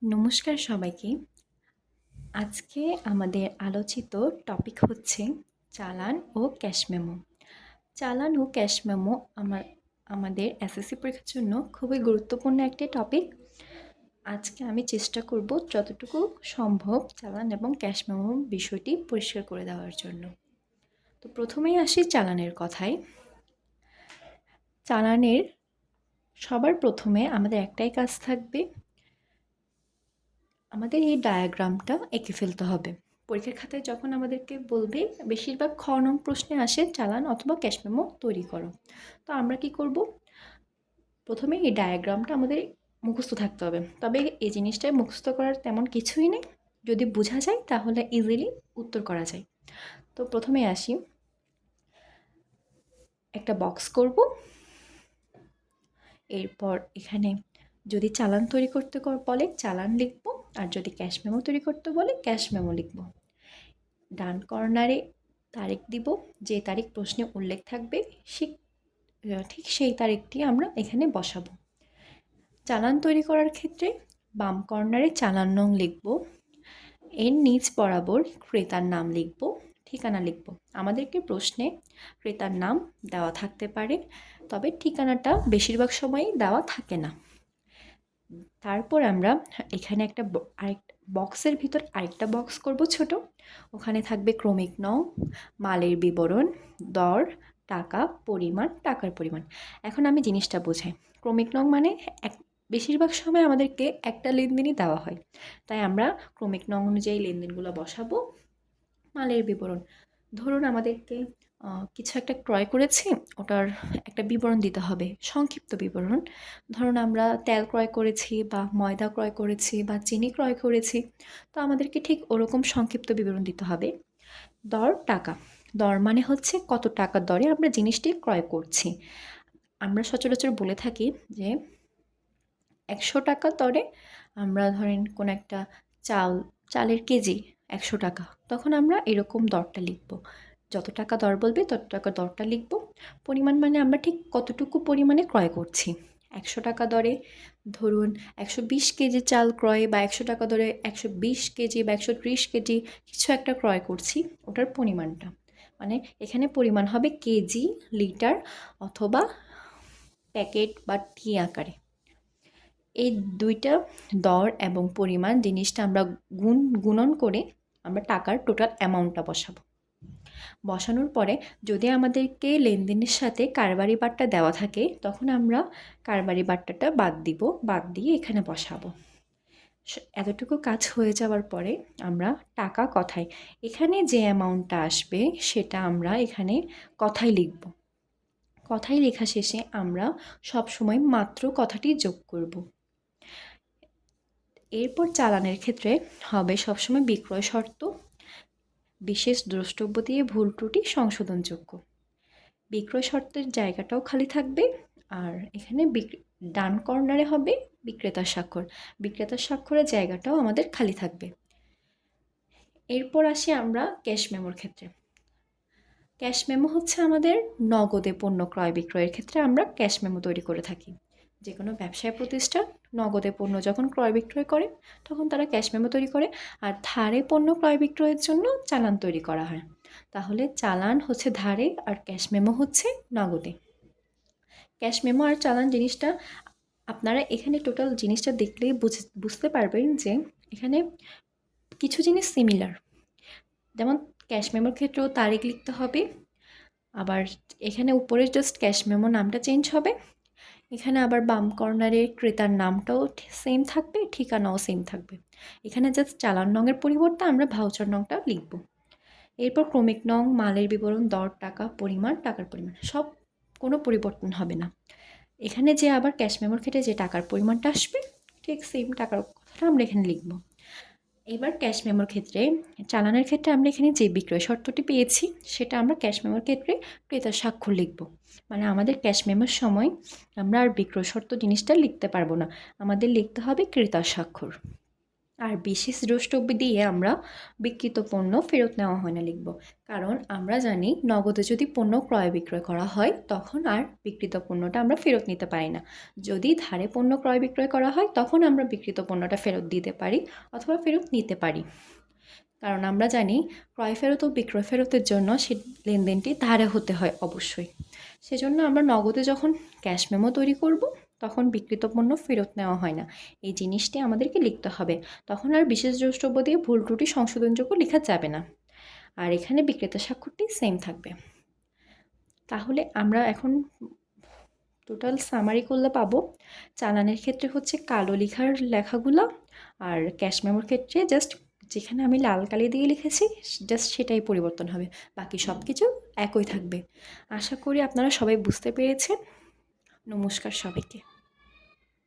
নমস্কার সবাইকে। আজকে আমাদের আলোচিত টপিক হচ্ছে চালান ও ক্যাশ মেমো। চালান ও ক্যাশ মেমো আমাদের এসএসসি পরীক্ষার জন্য খুবই গুরুত্বপূর্ণ একটি টপিক। আজকে আমি চেষ্টা করব যতটুকু সম্ভব চালান এবং ক্যাশ মেমো বিষয়টি পরিষ্কার করে দেওয়ার জন্য। তো প্রথমেই আসি চালানের কথায়। চালানের সবার প্রথমে আমাদের একটাই কাজ থাকবে, আমাদের এই ডায়াগ্রামটা এঁকে ফেলতে হবে। পরীক্ষার খাতায় যখন আমাদেরকে বলবে, বেশিরভাগ খ নং প্রশ্নে আসে চালান অথবা ক্যাশ মেমো তৈরি করো। তো আমরা কি করব, প্রথমে এই ডায়াগ্রামটা আমাদের মুখস্থ থাকতে হবে। তবে এই জিনিসটায় মুখস্থ করার তেমন কিছুই নেই, যদি বোঝা যায় তাহলে ইজিলি উত্তর করা যায়। তো প্রথমে আসি, একটা বক্স করব। এরপর এখানে যদি চালান তৈরি করতে বলে চালান লিখব, আর যদি ক্যাশ মেমো তৈরি করতে বলে ক্যাশ মেমো লিখব। ডান কর্নারে তারিখ দিব, যে তারিখ প্রশ্নে উল্লেখ থাকবে ঠিক সেই তারিখটি আমরা এখানে বসাবো। চালান তৈরি করার ক্ষেত্রে বাম কর্নারে চালান নং লিখব, এর নিচ বরাবর ক্রেতার নাম লিখব, ঠিকানা লিখব। আমাদেরকে প্রশ্নে ক্রেতার নাম দেওয়া থাকতে পারে, তবে ঠিকানাটা বেশিরভাগ সময়ই দেওয়া থাকে না। তারপর আমরা এখানে আরেকটা বক্সের ভিতর আরেকটা বক্স করব ছোট, ওখানে থাকবে ক্রমিক নং, মালের বিবরণ, দর, টাকা, পরিমাণ, টাকার পরিমাণ। এখন আমি জিনিসটা বোঝাই। ক্রমিক নং মানে বেশিরভাগ সময় আমাদেরকে একটা লেনদেনই দেওয়া হয়, তাই আমরা ক্রমিক নং অনুযায়ী লেনদেনগুলো বসাবো। মালের বিবরণ, ধরুন আমাদেরকে কিছু একটা ক্রয় করেছি, ওটার একটা বিবরণ দিতে হবে, সংক্ষিপ্ত বিবরণ। ধরুন আমরা তেল ক্রয় করেছি বা ময়দা ক্রয় করেছি বা চিনি ক্রয় করেছি, তো আমাদেরকে ঠিক ওরকম সংক্ষিপ্ত বিবরণ দিতে হবে। দর, টাকা। দর মানে হচ্ছে কত টাকার দরে আমরা জিনিসটি ক্রয় করছি। আমরা সচরাচর বলে থাকি যে 100 টাকা দরে আমরা ধরেন কোনো একটা চালের কেজি 100 টাকা, তখন আমরা এরকম দরটা লিখব। যত টাকা দর বলবে তত টাকা দরটা লিখব। পরিমাণ মানে আমরা ঠিক কতটুকু পরিমাণে ক্রয় করছি। 100 টাকা দরে ধরুন 120 কেজি চাল ক্রয়, বা 100 টাকা দরে 120 কেজি বা 130 কেজি কিছু একটা ক্রয় করছি, ওটার পরিমাণটা। মানে এখানে পরিমাণ হবে কেজি, লিটার অথবা প্যাকেট বা টি আকারে। এই দুইটা দর এবং পরিমাণ জিনিসটা আমরা গুণন করে আমরা টাকার টোটাল অ্যামাউন্টটা বসাবো। বসানোর পরে যদি আমাদেরকে লেনদেনের সাথে কারবারি বাট্টা দেওয়া থাকে, তখন আমরা কারবারি বাট্টাটা বাদ দিব, বাদ দিয়ে এখানে বসাবো। এতটুকু কাজ হয়ে যাওয়ার পরে আমরা টাকা কথায়, এখানে যে অ্যামাউন্টটা আসবে সেটা আমরা এখানে কথায় লিখব। কথায় লেখা শেষে আমরা সবসময় মাত্র কথাটি যোগ করব। এরপর চালানের ক্ষেত্রে হবে সবসময় বিক্রয় শর্ত, বিশেষ দ্রষ্টব্য দিয়ে ভুল ত্রুটি সংশোধনযোগ্য। বিক্রয় শর্তের জায়গাটাও খালি থাকবে, আর এখানে ডান কর্নারে হবে বিক্রেতার স্বাক্ষর। বিক্রেতার স্বাক্ষরের জায়গাটাও আমাদের খালি থাকবে। এরপর আসি আমরা ক্যাশ মেমোর ক্ষেত্রে। ক্যাশ মেমো হচ্ছে আমাদের নগদে পণ্য ক্রয় বিক্রয়ের ক্ষেত্রে আমরা ক্যাশ মেমো তৈরি করে থাকি। যে কোনো ব্যবসায় প্রতিষ্ঠান নগদে পণ্য যখন ক্রয় বিক্রয় করে তখন তারা ক্যাশ মেমো তৈরি করে, আর ধারে পণ্য ক্রয় বিক্রয়ের জন্য চালান তৈরি করা হয়। তাহলে চালান হচ্ছে ধারে আর ক্যাশ মেমো হচ্ছে নগদে। ক্যাশ মেমো আর চালান জিনিসটা আপনারা এখানে টোটাল জিনিসটা দেখলেই বুঝতে পারবেন যে এখানে কিছু জিনিস সিমিলার। যেমন ক্যাশ মেমোর ক্ষেত্রেও তারিখ লিখতে হবে, আবার এখানে উপরে জাস্ট ক্যাশ মেমো নামটা চেঞ্জ হবে। এখানে আবার বাম কর্নারে ক্রেতার নামটাও সেম থাকবে, ঠিকানাও সেম থাকবে। এখানে জাস্ট চালান নংয়ের পরিবর্তে আমরা ভাউচার নংটা লিখব। এরপর ক্রমিক নং, মালের বিবরণ, দর, টাকা, পরিমাণ, টাকার পরিমাণ সব কোনো পরিবর্তন হবে না। এখানে যে আবার ক্যাশ মেমোর ক্ষেত্রে যে টাকার পরিমাণটা আসবে ঠিক সেম টাকার কথাটা আমরা এখানে লিখব। এবার ক্যাশ মেমোর ক্ষেত্রে, চালানের ক্ষেত্রে আমরা এখানে যে বিক্রয় শর্তটি পেয়েছি সেটা আমরা ক্যাশ মেমোর ক্ষেত্রে ক্রেতার স্বাক্ষর লিখব। মানে আমাদের ক্যাশ মেমোর সময় আমরা আর বিক্রয় শর্ত জিনিসটা লিখতে পারবো না, আমাদের লিখতে হবে ক্রেতার স্বাক্ষর। আর বিশেষ দ্রষ্টব্য দিয়ে আমরা বিক্রিত পণ্য ফেরত নেওয়া হয় না লিখব। কারণ আমরা জানি নগদে যদি পণ্য ক্রয় বিক্রয় করা হয় তখন আর বিক্রিত পণ্যটা আমরা ফেরত নিতে পারি না। যদি ধারে পণ্য ক্রয় বিক্রয় করা হয় তখন আমরা বিক্রিত পণ্যটা ফেরত দিতে পারি অথবা ফেরত নিতে পারি। কারণ আমরা জানি ক্রয় ফেরত ও বিক্রয় ফেরতের জন্য সে লেনদেনটি ধারে হতে হয় অবশ্যই। সেজন্য আমরা নগদে যখন ক্যাশ মেমো তৈরি করব তখন বিক্রিত পণ্য ফেরত নেওয়া হয় না, এই জিনিসটি আমাদেরকে লিখতে হবে। তখন আর বিশেষ দ্রষ্টব্য দিয়ে ভুল ত্রুটি সংশোধনযোগ্য লেখা যাবে না। আর এখানে বিক্রেতা স্বাক্ষরটি সেম থাকবে। তাহলে আমরা এখন টোটাল সামারি করলে পাবো চালানের ক্ষেত্রে হচ্ছে কালো লেখার লেখাগুলো, আর ক্যাশ মেমোর ক্ষেত্রে জাস্ট যেখানে আমি লাল কালি দিয়ে লিখেছি জাস্ট সেটাই পরিবর্তন হবে, বাকি সব কিছু একই থাকবে। আশা করি আপনারা সবাই বুঝতে পেরেছেন। নমস্কার সবাইকে।